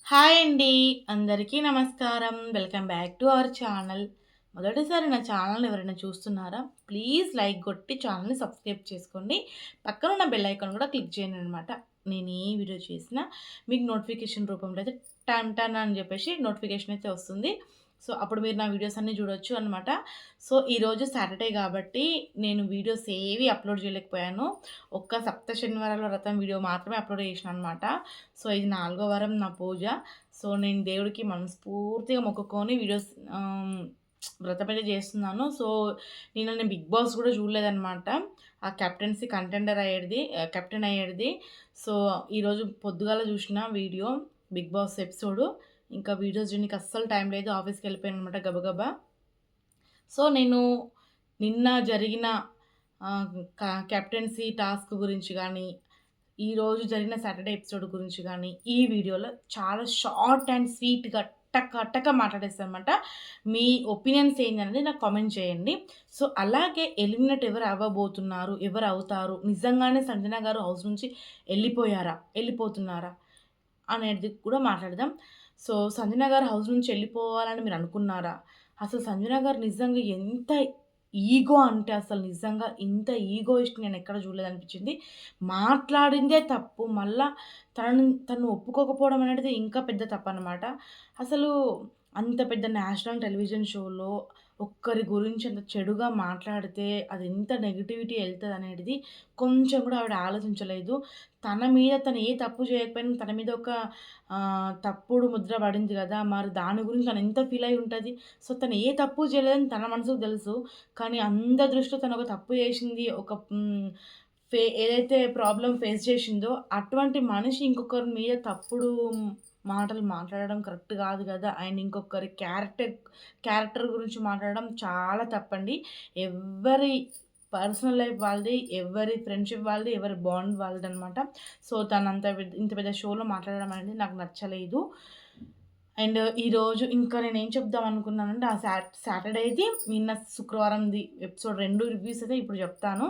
Hi అండి. అందరికీ నమస్కారం. Welcome back to our channel. మొదటిసారి నా ఛానల్‌ని ఎవరైనా చూస్తున్నారా? ప్లీజ్ లైక్ కొట్టి ఛానల్‌ని సబ్స్క్రైబ్ చేసుకోండి. పక్కనున్న బెల్ ఐకాన్ కూడా క్లిక్ చేయండనమాట. నేను ఏ వీడియో చేసినా మీకు నోటిఫికేషన్ రూపంలో అయితే టన్ టన్ అని చెప్పేసి నోటిఫికేషన్ అయితే వస్తుంది. సో, అప్పుడు మీరు నా వీడియోస్ అన్నీ చూడొచ్చు అనమాట. సో, ఈరోజు సాటర్డే కాబట్టి నేను వీడియోస్ ఏవి అప్‌లోడ్ చేయలేకపోయాను. ఒక్క సప్త శనివారాల వ్రతం వీడియో మాత్రమే అప్‌లోడ్ చేసినా అనమాట. సో, ఇది 4 వారం నా పూజ. సో, నేను దేవుడికి మనస్ఫూర్తిగా మొక్కుకొని వీడియోస్ వ్రతమైతే చేస్తున్నాను. సో, నేను బిగ్ బాస్ కూడా చూడలేదనమాట. ఆ కెప్టెన్సీ కెప్టెన్ అయ్యేడిది. సో, ఈరోజు పొద్దుగాల చూసిన వీడియో బిగ్ బాస్ ఎపిసోడు. ఇంకా వీడియోస్ చూడనీకి అస్సలు టైం లేదు. ఆఫీస్‌కెళ్ళిపోయాననమాట గబగబా. సో, నేను నిన్న జరిగిన ఆహ్, కెప్టెన్సీ టాస్క్ గురించి గానీ, ఈరోజు జరిగిన సాటర్‌డే ఎపిసోడ్ గురించి గానీ, ఈ వీడియోలో చాలా షార్ట్ అండ్ స్వీట్‌గా టక టక మాట్లాడేస్తాననమాట. మీ ఒపీనియన్స్ ఏందనేది నాకు కామెంట్ చేయండి. సో, అలాగే ఎలిమినేట్ ఎవరు అవ్వబోతున్నారు? ఎవరు అవుతారు? నిజంగానే సంజన గారు హౌస్ నుంచి ఎళ్ళిపోతున్నారా? అనేది కూడా మాట్లాడదాం. సో, సంజన గారు హౌస్ నుంచి ఎళ్ళిపోవాలని మీరనుకున్నారా? అసలు సంజన గారు నిజంగా ఎంత ఈగో అంటే అసలు నిజంగా ఇంత ఈగోయిస్ట్ నేనెక్కడ చూడలేదనిపించింది. మాట్లాడిందే తప్పు. మళ్ళా తను ఒప్పుకోకపోవడం అనేది ఇంకా పెద్ద తప్పనమాట. అసలు అంత పెద్ద నేషనల్ టెలివిజన్ షోలో ఒక్కరి గురించి అంత చెడుగా మాట్లాడితే అది ఎంత నెగటివిటీ ఎళ్తదనేటిది కొంచెం కూడా ఆవిడ ఆలోచించలేదు. తన మీద తను ఏ తప్పు చేయకపోయినా తన మీద ఒక తప్పుడు ముద్ర పడింది గదా! మరి దాని గురించి తను ఎంత ఫీల్ అయ్యి ఉంటది. సో, తను ఏ తప్పు చేయలేదని తన మనసుకు తెలుసు. కానీ అందరి దృష్టిలో తను ఒక తప్పు చేసింది. ఒక ఏదైతే ప్రాబ్లమ్ ఫేస్ చేసిందో అటువంటి మనిషి ఇంకొకరి మీద తప్పుడు మాటలు మాట్లాడడం కరెక్ట్ కాదు గదా! అండ్ ఇంకొకరి క్యారెక్టర్ గురించి మాట్లాడడం చాలా తప్పండి. ఎవ్వరి పర్సనల్ లైఫ్ వాళ్ళది, ఎవరి ఫ్రెండ్‌షిప్ వాళ్ళది, ఎవరి బాండ్ వాళ్ళదనమాట. సో, ఇంత పెద్ద షోలో మాట్లాడడం అనేది నాకు నచ్చలేదు. అండ్ ఈరోజు ఇంకా నేనేం చెప్దాం అనుకున్నానంటే, ఆ సాటర్‌డేది, నిన్న శుక్రవారంది ఎపిసోడ్ 2 రివ్యూస్ అయితే ఇప్పుడు చెప్తాను.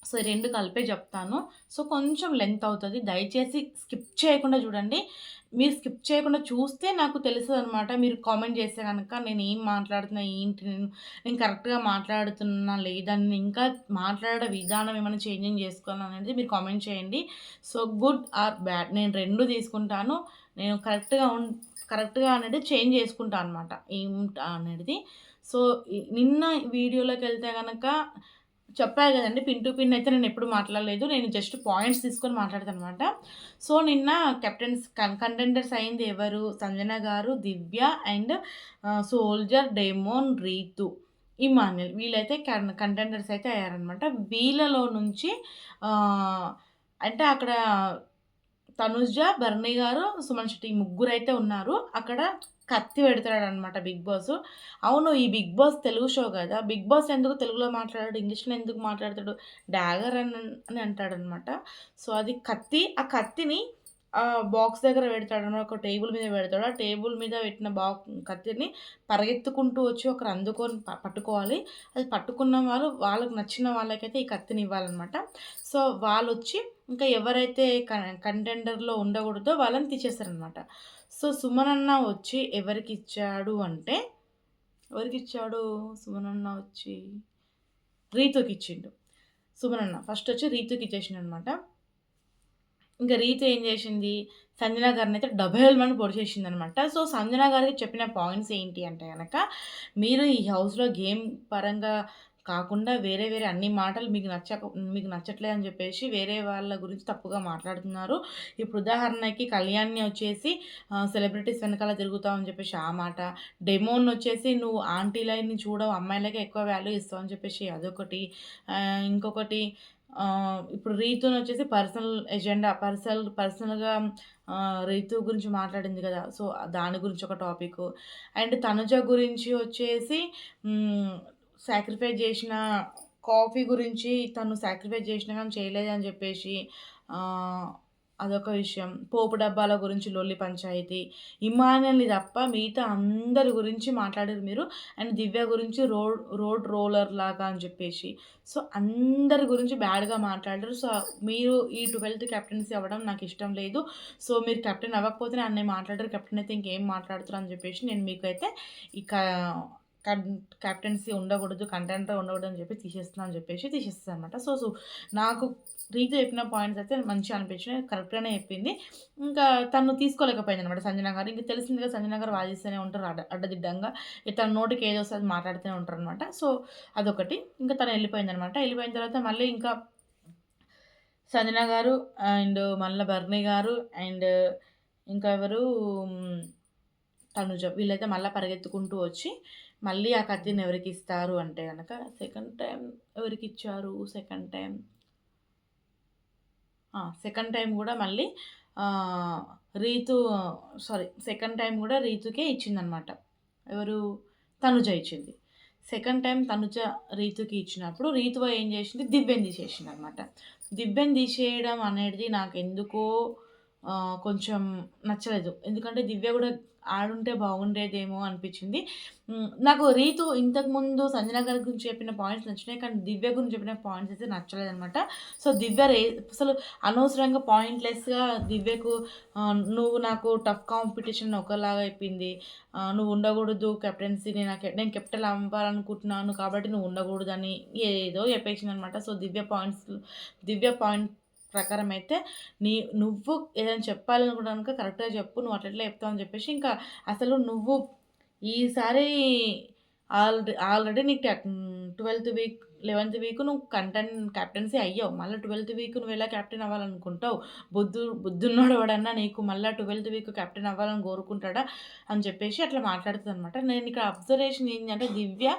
సో, ఈ 2 కలిపే చెప్తాను. సో, కొంచెం లెంత్ అవుతది. దయచేసి స్కిప్ చేయకుండా చూడండి. మీరు స్కిప్ చేయకుండా చూస్తే నాకు తెలుస్తదనమాట. మీరు కామెంట్ చేస్తే గనక నేనేం మాట్లాడుతున్నా, ఏంటి నేను కరెక్ట్‌గా మాట్లాడుతున్నా లేదా, నేను ఇంకా మాట్లాడే విధానం ఏమైనా చేంజింగ్ చేసుకోవాలా అనేది మీరు కామెంట్ చేయండి. సో, గుడ్ ఆర్ బ్యాడ్ నేను 2 తీసుకుంటాను. నేను కరెక్ట్‌గా అనేది చేంజ్ చేసుకుంటా అనమాట. అనేది. సో, నిన్న వీడియోలోకెళ్తే గనక చెప్పా గదండీ! పిన్ టు పిన్ అయితే నేనెప్పుడు మాట్లాడలేదు. నేను జస్ట్ పాయింట్స్ తీసుకొని మాట్లాడతాననమాట. సో, నిన్న కంటెండర్స్ అయింది ఎవరు? Sanjana garu, Divya and Soldier, Demon, Ritu, Emmanuel వీళ్ళైతే కంటెండర్స్ అయితే అయ్యారనమాట. వీళ్ళలో నుంచి ఆహ్, అంటే అక్కడ తనుజ, భరణి గారు, సుమన్ శెట్టి ఈ ముగ్గురైతే ఉన్నారు. అక్కడ కత్తి పెడతాడనమాట బిగ్ బాసు. అవును, ఈ బిగ్ బాస్ తెలుగు షో గదా! బిగ్ బాస్ ఎందుకు తెలుగులో మాట్లాడడు? ఇంగ్లీష్‌లో ఎందుకు మాట్లాడతాడు? డాగర్ అని అంటాడనమాట. సో, అది కత్తి. ఆ కత్తిని బాక్స్ దగ్గర పెడతాడనమాట. ఒక టేబుల్ మీద పెడతాడు. ఆ టేబుల్ మీద పెట్టిన కత్తిని పరిగెత్తుకుంటూ వచ్చి ఒకరు అందుకొని పట్టుకోవాలి. అది పట్టుకున్న వాళ్ళకి నచ్చిన వాళ్ళకైతే ఈ కత్తిని ఇవ్వాలనమాట. సో, వాళ్ళొచ్చి ఇంకా ఎవరైతే కంటెండర్‌లో ఉండకూడదో వాళ్ళని తీసేస్తారనమాట. సో, సుమనన్న వచ్చి ఎవరికిచ్చాడు అంటే, ఎవరికిచ్చాడు సుమనన్న వచ్చి రీతూకిచ్చిండు. సుమనన్న ఫస్టొచ్చి రీతూకిచ్చేసిండనమాట. ఇంక రీతు ఏం జేషింది, సంజన గారినైతే డబేల్‌మని పొడిచేసిందనమాట. సో, సంజన గారికి చెప్పిన పాయింట్స్ ఏంటి అంటే గనక, మీరు ఈ హౌస్‌లో గేమ్ పరంగా కాకుండా వేరే వేరే అన్ని మాటలు మీకు నచ్చట్లేదని జెప్పేసి వేరే వాళ్ళ గురించి తప్పుగా మాట్లాడుతున్నారు. ఇప్పుడు ఉదాహరణకి కళ్యాణ్‌ని వచ్చేసి సెలబ్రిటీస్ వెనకాల తిరుగుతావు అని జెప్పేసి ఆ మాట, డెమోనొచ్చేసి నువ్వు ఆంటీలని చూడవు, అమ్మాయిలకే ఎక్కువ వాల్యూ ఇస్తావు అని చెప్పేసి అదొకటి. ఇంకొకటి ఇప్పుడు రీతూనొచ్చేసి పర్సనల్‌గా రీతు గురించి మాట్లాడింది గదా! సో, దాని గురించి ఒక టాపికు. అండ్ తనుజ గురించి వచ్చేసి హ్మ్, సాక్రిఫైస్ జేసిన కాఫీ గురించి తను సాక్రిఫైస్ జేషినా గాని చేయలేదని జెప్పేసి ఆహ్, అదొక విషయం. పోపు డబ్బాల గురించి లొల్లి పంచాయితీ. ఇమాన్యుల్‌ని తప్ప మిగతా అందరి గురించి మాట్లాడారు మీరు. అండ్ దివ్య గురించి రోడ్ రోలర్ లాగా అని చెప్పేసి. సో, అందరి గురించి బ్యాడ్‌గా మాట్లాడారు. సో, మీరు ఈ 12థ్ కెప్టెన్సీ అవ్వడం నాకిష్టం లేదు. సో, మీరు కెప్టెన్ అవ్వకపోతేనే అన్నీ మాట్లాడరు. కెప్టెన్ అయితే ఇంకేం మాట్లాడతారు అని చెప్పేసి నేను మీకైతే ఇక కన్ కెప్టెన్సీ ఉండకూడదు, కంటెంటర్ ఉండకూడదు అని చెప్పి తీసేస్తున్నా అని చెప్పేసి తీసేస్తాననమాట. నాకు రీతు చెప్పిన పాయింట్స్ అయితే మంచిగా అనిపించినాయి. కరెక్ట్‌గానే చెప్పింది. ఇంకా తను తీసుకోలేకపోయిందనమాట సంజన గారు. ఇంక తెలిసిందిగా సంజన గారు వాదిస్తూనే ఉంటారు అడ్డదిడ్డంగా. తన నోటికి ఏదొస్తే అది మాట్లాడుతూనే ఉంటారనమాట. సో, అదొకటి. ఇంకా తను వెళ్ళిపోయిందనమాట. వెళ్ళిపోయిన తర్వాత మళ్ళీ ఇంకా సంజన గారు అండ్ మళ్ళా బర్నీ గారు అండ్ ఇంకా ఎవరు తనుజ వీళ్ళైతే మళ్ళా పరిగెత్తుకుంటూ వచ్చి మళ్ళీ ఆ కత్తిని ఎవరికిస్తారు అంటే గనక సెకండ్ టైం ఎవరికిచ్చారు? సెకండ్ టైం గూడా మళ్ళీ రీతు సెకండ్ టైం గూడా రీతుకే ఇచ్చిందనమాట. ఎవరు? తనుజ ఇచ్చింది. సెకండ్ టైం తనుజ రీతుకి ఇచ్చినప్పుడు రీతు ఏం చేసింది? దివ్యని తీసేసిందనమాట. దివ్యని తీసేయడం అనేది నాకెందుకో కొంచెం నచ్చలేదు. ఎందుకంటే దివ్య గూడా ఆడుంటే బాగుండేదేమో అనిపించింది. నాకు రీతు ఇంతకుముందు సంజన గారి గురించి చెప్పిన పాయింట్స్ నచ్చినాయి. కానీ దివ్య గురించి చెప్పిన పాయింట్స్ అయితే నచ్చలేదనమాట. సో, దివ్య అసలు అనవసరంగా పాయింట్‌లెస్‌గా దివ్యకు నువ్వు నాకు టఫ్ కాంపిటీషన్ ఒకలాగా అయిపోయింది. నువ్వు ఉండకూడదు కెప్టెన్సీని నేను కెప్టెన్ అవ్వాలనుకుంటున్నాను కాబట్టి నువ్వు ఉండకూడదని ఏదో చెప్పేసిందనమాట. సో, దివ్య పాయింట్ ప్రకారం అయితే నువ్వు ఏదైనా చెప్పాలనుకున్నాక కరెక్ట్‌గా చెప్పు. నువ్వు అట్లా చెప్తావు అని చెప్పేసి ఇంకా అసలు నువ్వు ఈసారి ఆల్రెడీ నీకు 12థ్ వీక్, 11థ్ వీక్ నువ్వు కెప్టెన్సీ అయ్యావు. మళ్ళీ 12థ్ వీక్ నువ్వెలా కెప్టెన్ అవ్వాలనుకుంటావు? బుద్ధున్నోడు ఎవడన్నా నీకు మళ్ళా 12థ్ వీక్ కెప్టెన్ అవ్వాలని కోరుకుంటాడా? అని చెప్పేసి అట్లా మాట్లాడుతదనమాట. నేను ఇక్కడ అబ్జర్వేషన్ ఏంటంటే దివ్య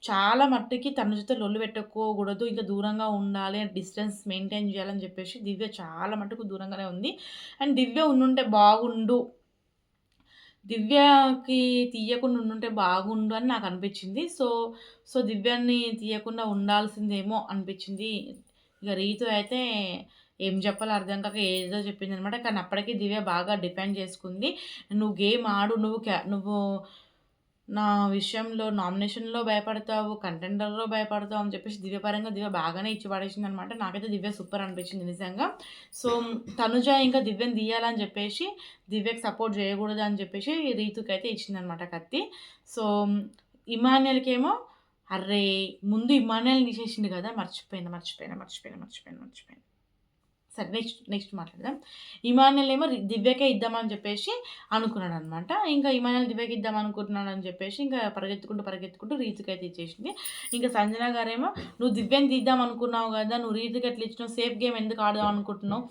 చాలా మట్టుకి తనుజతో లొల్లి పెట్టుకోకూడదు. ఇంకా దూరంగా ఉండాలి. డిస్టెన్స్ మెయింటైన్ చేయాలని చెప్పేసి దివ్య చాలా మటుకు దూరంగానే ఉంది. అండ్ దివ్య ఉండుంటే బాగుండు. దివ్యకి తీయకుండా ఉండుంటే బాగుండు అని నాకు అనిపించింది. సో, దివ్యాన్ని తీయకుండా ఉండాల్సిందేమో అనిపించింది. ఇక రీతు అయితే ఏం చెప్పాలో అర్థం కాక ఏదో చెప్పిందనమాట. కానీ అప్పటికి దివ్య బాగా డిఫెండ్ చేసుకుంది. నువ్వు గేమ్ ఆడు. నువ్వు నా విషయంలో నామినేషన్‌లో భయపడతావు, కంటెండర్‌లో భయపడతావు అని చెప్పేసి దివ్య బాగానే ఇచ్చి పడేసిందనమాట. నాకైతే దివ్య సూపర్ అనిపించింది నిజంగా. సో, తనుజ ఇంకా దివ్యని తీయాలని చెప్పేసి దివ్యకి సపోర్ట్ చేయకూడదు అని చెప్పేసి రీతుకైతే ఇచ్చిందనమాట కత్తి. సో, ఇమాన్యుల్‌కేమో అర్రే! ముందు ఇమాన్యుల్‌ని తీసేసిండు కదా! మర్చిపోయినా. సరే నెక్స్ట్ మాట్లాడదాం. ఇమాన్యుల్ ఏమో దివ్యకే ఇద్దామని చెప్పేసి అనుకున్నాడనమాట. ఇంకా ఇమాన్యుల్ దివ్యకి ఇద్దాం అనుకుంటున్నాడని చెప్పేసి ఇంకా పరిగెత్తుకుంటూ రీతుకైతే ఇచ్చేసింది. ఇంకా సంజన గారేమో నువ్వు దివ్యని తీద్దాం అనుకున్నావు కదా! నువ్వు రీతుకి ఎట్లా ఇచ్చినావు? సేఫ్ గేమ్ ఎందుకు ఆడదాం అనుకుంటున్నావు?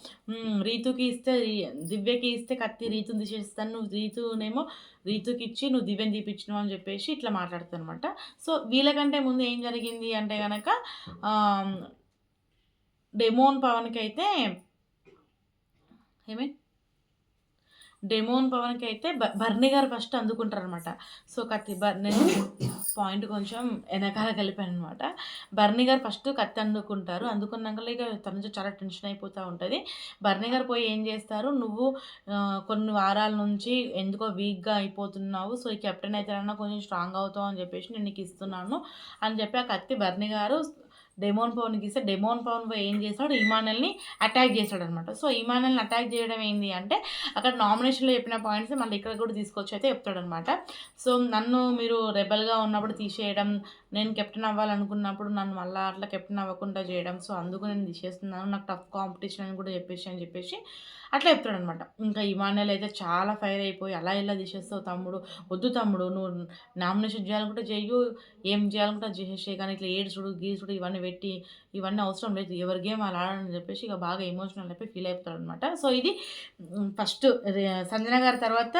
దివ్యకి ఇస్తే కత్తి రీతుని తీసేస్తాను. నువ్వు రీతుకి ఇచ్చి నువ్వు దివ్యని తీపిచ్చినావు అని చెప్పేసి ఇట్లా మాట్లాడుతాదనమాట. సో, వీళ్ళకంటే ముందు ఏం జరిగింది అంటే గనక డెమోన్ పవన్‌కైతే బర్నీ గారు ఫస్ట్ అందుకుంటారనమాట. సో, నేను పాయింట్ కొంచెం వెనకాల కలిపాననమాట. బర్నీ గారు ఫస్ట్ కత్తి అందుకుంటారు. అందుకున్నాక ఇక తనుజ చాలా టెన్షన్ అయిపోతూ ఉంటుంది. బర్నీ గారు పోయి ఏం చేస్తారు? నువ్వు కొన్ని వారాల నుంచి ఎందుకో వీక్‌గా అయిపోతున్నావు. సో, ఈ కెప్టెన్ అయితేనన్నా కొంచెం స్ట్రాంగ్ అవుతావు అని చెప్పేసి నేను నీకు ఇస్తున్నాను అని చెప్పి ఆ కత్తి బర్నీ గారు డెమోన్ పవన్‌కి ఇస్తే డెమోన్ పవన్ పోయి ఏం చేస్తాడు? ఇమాన్యుల్‌ని అటాక్ చేస్తాడనమాట. సో, ఇమాన్యుల్‌ని అటాక్ చేయడం ఏంది అంటే అక్కడ నామినేషన్‌లో చెప్పిన పాయింట్స్ మళ్ళీ ఇక్కడ కూడా తీసుకొచ్చి అయితే చెప్తాడనమాట. సో, నన్ను మీరు రెబెల్‌గా ఉన్నప్పుడు తీసేయడం, నేను కెప్టెన్ అవ్వాలనుకున్నప్పుడు నన్ను మళ్ళీ అట్లా కెప్టెన్ అవ్వకుండా చేయడం. సో, అందుకు నేను తీసేస్తున్నాను. నాకు టఫ్ కాంపిటీషన్ అని కూడా చెప్పేసి అట్లా చెప్తాడనమాట. ఇంకా ఇమాన్యుల్ అయితే చాలా ఫైర్ అయిపోయి అలా ఇలా తీసేస్తావు తమ్ముడు. వద్దు తమ్ముడు నువ్వు నామినేషన్ చేయాలనుకుంటే చెయ్యు. ఏం చేయాలనుకుంటే అది చేసేసేయి. కానీ ఇట్లా గీసుడు ఇవన్నీ అవసరం లేదు. ఎవరి గేమ్ అలా ఆడని చెప్పేసి ఇక బాగా ఎమోషనల్ అయిపోయి ఫీల్ అయిపోతాడనమాట. సో, ఇది ఫస్ట్ సంజన గారి తర్వాత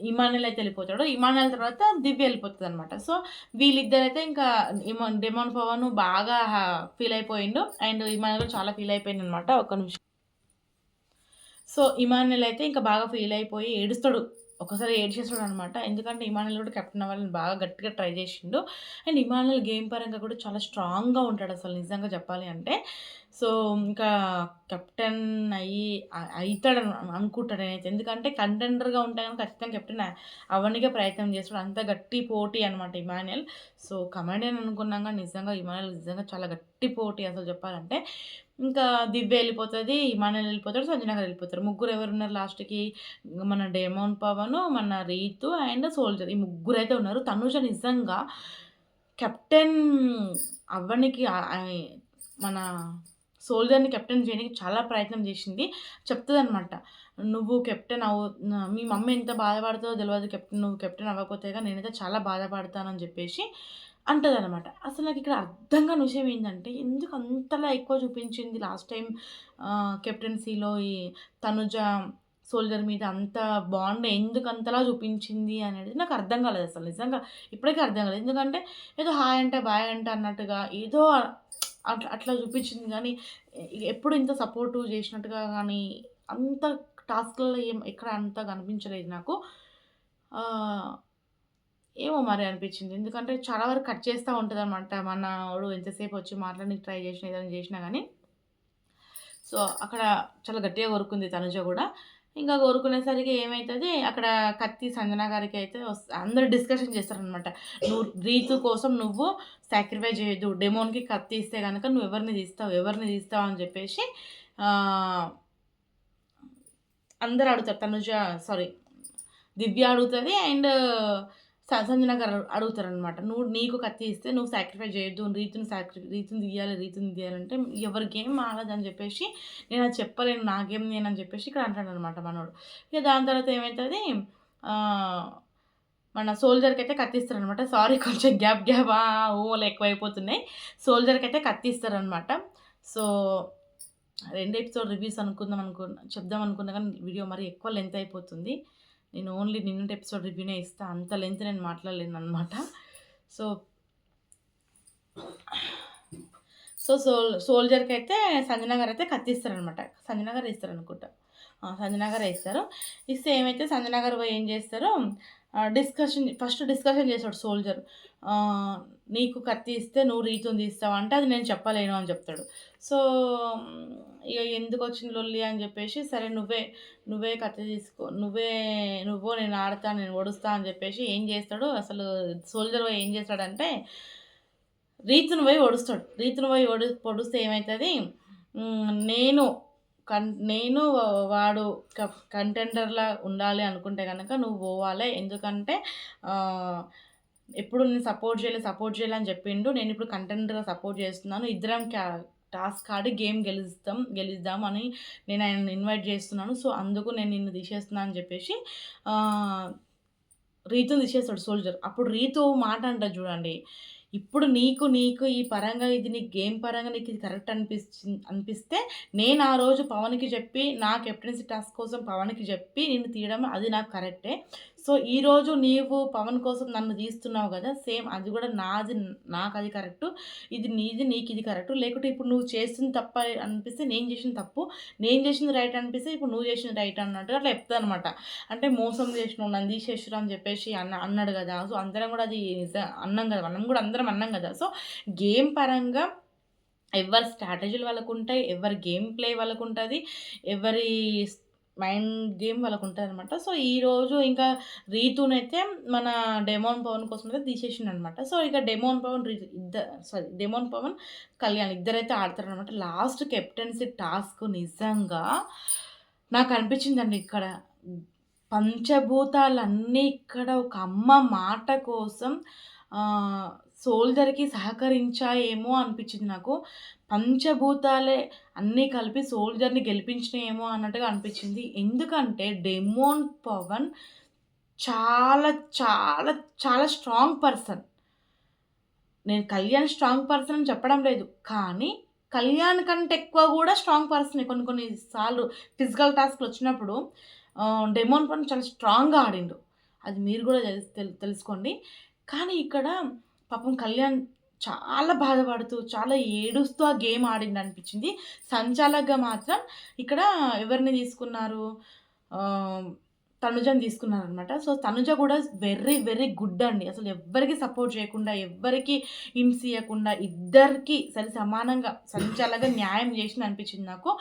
ఇమాన్యుల్ అయితే వెళ్ళిపోతాడు. ఇమాన్యుల్ తర్వాత దివ్య వెళ్ళిపోతుందనమాట. సో, వీళ్ళిద్దరైతే ఇంకా డెమోన్ పవన్ బాగా ఫీల్ అయిపోయిండు. అండ్ ఇమాన్యుల్ చాలా ఫీల్ అయిపోయిందనమాట. ఒక్క నిమిషం. సో, ఇమాన్యుల్ అయితే ఇంకా బాగా ఫీల్ అయిపోయి ఏడుస్తాడు. ఒకసారి ఏడ్చేసాడనమాట. ఎందుకంటే ఇమానుయల్ కూడా కెప్టెన్ అవ్వాలని బాగా గట్టిగా ట్రై చేసిండు. అండ్ ఇమానుయల్ గేమ్ పరంగా కూడా చాలా స్ట్రాంగ్‌గా ఉంటాడసలు నిజంగా చెప్పాలి అంటే. సో, ఇంకా కెప్టెన్ అయితాడని అనుకుంటా నేనైతే. ఎందుకంటే కంటెండర్‌గా ఉంటే గనుక ఖచ్చితంగా కెప్టెన్ అవ్వనీకే ప్రయత్నం చేస్తాడు. అంత గట్టి పోటీ అనమాట ఇమానుయల్. సో, కమెడియన్ అనుకున్నాం గానీ నిజంగా ఇమానుయల్ నిజంగా చాలా గట్టి పోటీ అసలు చెప్పాలంటే. ఇంకా దివ్య ఎళ్ళిపోతది, ఇమానుయల్ ఎళ్ళిపోతాడు, సంజన గారు ఎళ్ళిపోతారు. ముగ్గురు ఎవరున్నారు లాస్ట్‌కి? మన డేమోన్ పవను, మన రీతు అండ్ సోల్జర్ ఈ ముగ్గురైతే ఉన్నారు. తనుజ నిజంగా కెప్టెన్ అవ్వనికి మన సోల్జర్‌ని కెప్టెన్ చేయనికి చాలా ప్రయత్నం చేసింది. చెప్తదనమాట. "నువ్వు కెప్టెన్ మీ మమ్మీ ఎంత బాధపడతదో తెలవదు నువ్వు కెప్టెన్ అవ్వకపోతేగా నేనైతే చాలా బాధపడతానని" చెప్పేసి అంటదనమాట. అసలు నాకిక్కడ అర్థం కాని విషయం ఏందంటే, ఎందుకు అంతలా ఎక్కువ చూపించింది లాస్ట్ టైమ్ కెప్టెన్సీలో ఈ తనుజ సోల్జర్ మీద అంత బాండ్ ఎందుకంతలా చూపించింది అనేది నాకు అర్థం కాలేదసలు. నిజంగా ఇప్పటికి అర్థం కాలేదు. ఎందుకంటే ఏదో హాయ్ అంటే, బాయ్ అంటే అన్నట్టుగా ఏదో అట్లా చూపించింది గానీ, ఎప్పుడు ఇంత సపోర్టు చేసినట్టుగా గానీ, అంత టాస్క్‌లలో ఎక్కడ అంత కనిపించలేదు నాకు. ఏమో మరి అనిపించింది. ఎందుకంటే చాలా వరకు కట్ చేస్తా ఉంటదనమాట. మనోడు ఎంతసేపు వచ్చి మాట్లాడనీకి ట్రై చేసినా, ఏదైనా చేసినా గానీ. సో, అక్కడ చాలా గట్టిగా కొరుకుంది తనుజ గూడా. ఇంకా కోరుకునేసరికి ఏమైతది, అక్కడ కత్తి సంజన గారికైతే అందరూ డిస్కషన్ చేస్తారనమాట. "నువ్వు రీతు కోసం నువ్వు సాక్రిఫైస్ చేయొద్దు. డెమోన్‌కి కత్తి ఇస్తే గనక నువ్వు ఎవరిని తీస్తావు, ఎవరిని తీస్తావు" అని చెప్పేసి ఆహ్, అందరూ అడుగుతారు. సారీ దివ్య అడుగుతది. అండ్ సంజన గారు అడుగుతారనమాట. నీకు కత్తి ఇస్తే నువ్వు సాక్రిఫైస్ చేయొద్దు. రీతుని రీతుని తీయాలంటే ఎవరి గేమ్ ఆడదని చెప్పేసి నేనది చెప్పలేను. నా గేమ్ నేనని చెప్పేసి ఇక్కడ అంటాడనమాట మనోడు. ఇక దాని తర్వాత ఏమైతది మన సోల్జర్‌కైతే కత్తిస్తారనమాట. సారీ కొంచెం గ్యాప్ ఓలు ఎక్కువైపోతున్నాయి. సోల్జర్‌కైతే కత్తిస్తారనమాట. సో, 2 ఎపిసోడ్ రివ్యూస్ చెప్దాం అనుకున్నా కానీ వీడియో మరి ఎక్కువ లెంత్ అయిపోతుంది. నేను ఓన్లీ నిన్నటి ఎపిసోడ్ రివ్యూనే ఇస్తా. అంత లెంత్ నేను మాట్లాడలేననమాట. సో, సోల్జర్‌కైతే సంజన గారైతే కత్తిస్తారనమాట. సంజన గారు ఇస్తారనుకుంటా. సంజన గారే ఇస్తారు. ఇస్తే ఏమైతే సంజన గారు పోయి ఏం చేస్తారు, ఫస్ట్ డిస్కషన్ చేస్తాడు సోల్జర్. "నీకు కత్తి ఇస్తే నువ్వు రీతుని తీస్తావా" అంటే, "అది నేను చెప్పలేను" అని చెప్తాడు. సో, ఇక ఎందుకొచ్చిన లొల్లి అని చెప్పేసి, "సరే నువ్వే కత్తి తీసుకో, నేను ఆడతా, నేను ఒడుస్తా" అని చెప్పేసి ఏం చేస్తాడు అసలు సోల్జర్ పోయి ఏం చేస్తాడంటే, రీతుని పోయి ఒడుస్తాడు. రీతుని పోయి పొడిస్తే ఏమైతది, నేను వాడు కంటెండర్‌లా ఉండాలి అనుకుంటే గనక నువ్వు పోవాలే. ఎందుకంటే ఎప్పుడు నేను సపోర్ట్ చేయలే అని చెప్పిండు. నేనిప్పుడు కంటెండర్‌గా సపోర్ట్ చేస్తున్నాను. ఇద్దరం టాస్క్ ఆడి గేమ్ గెలుద్దాం అని నేను ఆయనని ఇన్వైట్ చేస్తున్నాను. సో, అందుకు నేను నిన్ను తీసేస్తున్నా అని చెప్పేసి రీతుని తీసేస్తాడు సోల్జర్. అప్పుడు రీతు మాట అంటది చూడండి. ఇప్పుడు నీకు ఈ పరంగా ఇది నీకు గేమ్ పరంగా నీకు ఇది కరెక్ట్ అనిపిస్తే నేను ఆ రోజు పవన్‌కి చెప్పి నా కెప్టెన్సీ టాస్క్ కోసం పవన్‌కి చెప్పి నిన్ను తీయడం అది నాకు కరెక్టే. సో, ఈరోజు నీవు పవన్ కోసం నన్ను తీస్తున్నావు గదా! సేమ్ అది గూడా నాకది కరెక్టు. ఇది నీది నీకిది కరెక్టు. లేకుంటే ఇప్పుడు నువ్వు చేసింది తప్ప అనిపిస్తే నేను చేసింది తప్పు. నేను చేసింది రైట్ అనిపిస్తే ఇప్పుడు నువ్వు చేసింది రైట్ అన్నట్టుగా అట్లా చెప్తదనమాట. అంటే మోసం చేసినవు, నన్ను తీసేసిర్రు అని చెప్పేసి అన్నాడు గదా! సో, అందరం గూడా అది అన్నాం గదా! మనం గూడా అందరం అన్నాం గదా! సో, గేమ్ పరంగా ఎవరి స్ట్రాటజీలు వాళ్ళకుంటాయి. ఎవరి గేమ్ ప్లే వాళ్ళకుంటది. ఎవరి మైండ్ గేమ్ వాళ్ళకుంటదనమాట. సో, ఈరోజు ఇంకా రీతునైతే మన డెమోన్ పవన్ కోసమైతే తీసేసిండనమాట. సో, ఇక డెమోన్ పవన్, కళ్యాణ్ ఇద్దరైతే ఆడతారనమాట. లాస్ట్ కెప్టెన్సీ టాస్క్ నిజంగా నాకనిపించిందండి ఇక్కడ. పంచభూతాలన్నీ ఇక్కడ ఒక అమ్మ మాట కోసం సోల్జర్‌కి సహకరించాయేమో అనిపించింది నాకు. పంచభూతాలే అన్నీ కలిపి సోల్జర్‌ని గెలిపించినాయేమో అన్నట్టుగా అనిపించింది. ఎందుకంటే డెమోన్ పవన్ చాలా, చాలా, చాలా స్ట్రాంగ్ పర్సన్. నేను కళ్యాణ్ స్ట్రాంగ్ పర్సన్ అని చెప్పడం లేదు. కానీ కళ్యాణ్ కంటే ఎక్కువ గూడా స్ట్రాంగ్ పర్సనే కొన్ని సార్లు ఫిజికల్ టాస్క్‌లొచ్చినప్పుడు డెమోన్ పవన్ చాలా స్ట్రాంగ్‌గా ఆడిండు. అది మీరు గూడా తెలుసుకోండి. కానీ ఇక్కడ పాపం కళ్యాణ్ చాలా బాధపడుతూ, చాలా ఏడుస్తూ ఆ గేమ్ తనుజని తీసుకున్నారనమాట. సో, తనుజ కూడా వెరీ, వెరీ గుడ్ అండి. అసలు ఎవ్వరికీ సపోర్ట్ చేయకుండా, ఎవ్వరికీ హింస ఇయ్యకుండా, ఇద్దరికీ సరి సమానంగా సంచాలగా న్యాయం చేసింది అనిపించింది నాకు.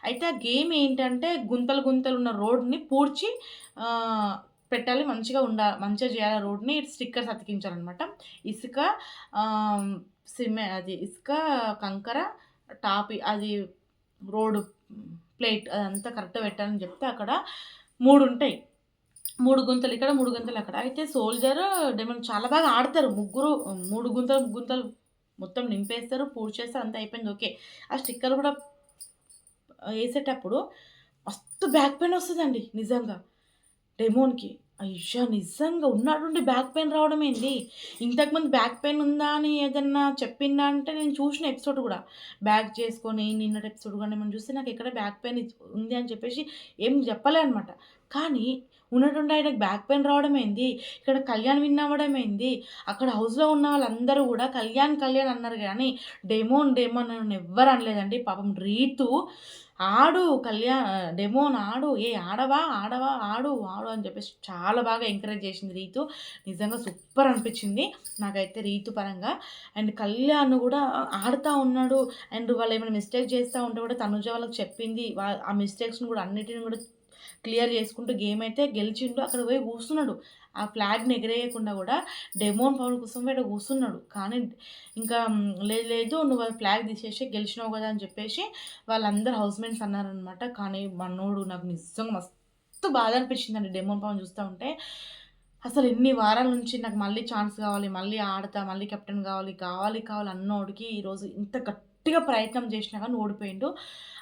అయితే ఆ గేమ్ ఏంటంటే గుంతలు, గుంతలు ఉన్న రోడ్‌ని పూడ్చి పెట్టాలి. మంచిగా చేయాలి రోడ్‌ని. స్టిక్కర్స్ అతికించాలనమాట. ఇసుక ఆహ్, అది ఇసుక, కంకర, అది రోడ్డు ప్లేట్ అదంతా కరెక్ట్‌గా పెట్టాలని చెప్తే అక్కడ 3 ఉంటాయి. 3 గుంతలు ఇక్కడ, 3 గుంతలు అక్కడ. అయితే సోల్జర్, డెమన్ చాలా బాగా ఆడతారు. ముగ్గురు 3 గుంతలు, గుంతలు మొత్తం నింపేస్తారు, పూడ్చేస్తారు అంతా అయిపోయింది ఓకే. ఆ స్టిక్కర్ కూడా ఏసేటప్పుడు మస్తు బ్యాక్ పెయిన్ వస్తదండి నిజంగా. డెమోన్‌కి. అయ్యా! నిజంగా ఉన్నట్టుండి బ్యాక్ పెయిన్ రావడం ఏంది? ఇంతకుముందు బ్యాక్ పెయిన్ ఉందా అని ఏదన్నా చెప్పిందా అంటే నేను చూసిన ఎపిసోడ్ గూడా. బ్యాక్ చేసుకొని నిన్నటి ఎపిసోడ్ గూడా ఏమన్నా చూస్తే నాకిక్కడ బ్యాక్ పెయిన్ ఉంది అని చెప్పేసి ఏం చెప్పలే అనమాట. కానీ ఉన్నట్టుండి ఆయనకు బ్యాక్ పెయిన్ రావడం ఏంది? ఇక్కడ కళ్యాణ్ విన్ అవ్వడం ఏంది? అక్కడ హౌస్‌లో ఉన్న వాళ్ళందరూ గూడా కళ్యాణ్, కళ్యాణ్ అన్నారు గానీ డెమోన్, డెమోన్ అని ఎవ్వరు అనలేదండి. పాపం రీతు ఆడు డెమోన్ ఆడు, ఆడవా, ఆడవా, ఆడు, ఆడు అని చెప్పేసి చాలా బాగా ఎంకరేజ్ చేసింది రీతు. నిజంగా సూపర్ అనిపించింది నాకైతే రీతు పరంగా. అండ్ కళ్యాణ్ కూడా ఆడుతా ఉన్నాడు. అండ్ వాళ్ళేమైనా మిస్టేక్ చేస్తా ఉంటే కూడా తనుజ వాళ్ళకి చెప్పింది. ఆ మిస్టేక్స్‌ని కూడా అన్నిటిని కూడా క్లియర్ చేసుకుంటూ గేమ్ అయితే గెలిచిండు. అక్కడ పోయి కూర్చున్నాడు. ఆ ఫ్లాగ్‌ని ఎగరేయకుండా కూడా డెమోన్ పవన్ కోసం ఈడ కూర్చున్నాడు. కానీ ఇంకా లేదు లేదు నువ్వు ఆ ఫ్లాగ్ తీసేసి గెలిచినావు కదా అని చెప్పేసి వాళ్ళందరూ హౌస్‌మేట్స్ అన్నారనమాట. కానీ మనోడు నాకు నిజంగా మస్తు బాధ అనిపించిందండి డెమోన్ పవన్ చూస్తా ఉంటే. అసలు ఎన్ని వారాల నుంచి నాకు మళ్ళీ ఛాన్స్ కావాలి, మళ్ళీ ఆడతా, మళ్ళీ కెప్టెన్ కావాలి, కావాలి, కావాలి అన్నోడికి ఈరోజు ఇంత గట్టిగా ప్రయత్నం చేసినా కానీ ఓడిపోయిండు.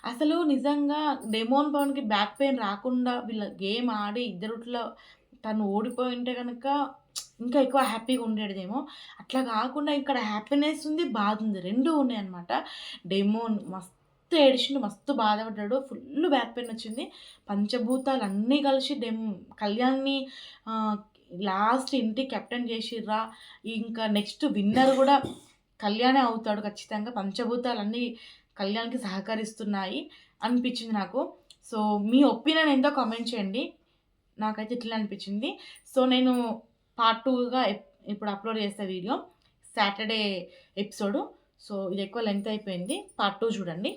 అసలు నిజంగా డెమోన్ పవన్‌కి బ్యాక్ పెయిన్ రాకుండా వీళ్ళ గేమ్ ఆడి ఇద్దరిట్లో తను ఓడిపోయుంటే గనక ఇంకా ఎక్కువ హ్యాపీగా ఉండేదేమో. అట్లా కాకుండా ఇక్కడ హ్యాపీనెస్ ఉంది, బాధ ఉంది. 2 ఉన్నాయన్నమాట. డెమోన్ మస్తు ఏడిచిండు, మస్తు బాధపడ్డాడు. ఫుల్ బ్యాక్ పెయిన్ వచ్చింది. పంచభూతాలన్నీ కలిసి కళ్యాణ్‌ని ఆహ్, లాస్ట్ ఇంటికి కెప్టెన్ చేసిర్రా! ఇంకా నెక్స్ట్ విన్నర్ గూడా కళ్యాణే అవుతాడు ఖచ్చితంగా. పంచభూతాలన్నీ కళ్యాణ్‌కి సహకరిస్తున్నాయి అనిపించింది నాకు. సో, మీ ఒపీనియన్ ఏందో కామెంట్ చేయండి. నాకైతే ఇట్లనే అనిపించింది. సో, నేను పార్ట్ 2గా ఇప్పుడు అప్‌లోడ్ చేస్తా వీడియో. Saturday episode. సో, ఇది ఎక్కువ లెంత్ అయిపోయింది. పార్ట్ 2 చూడండి.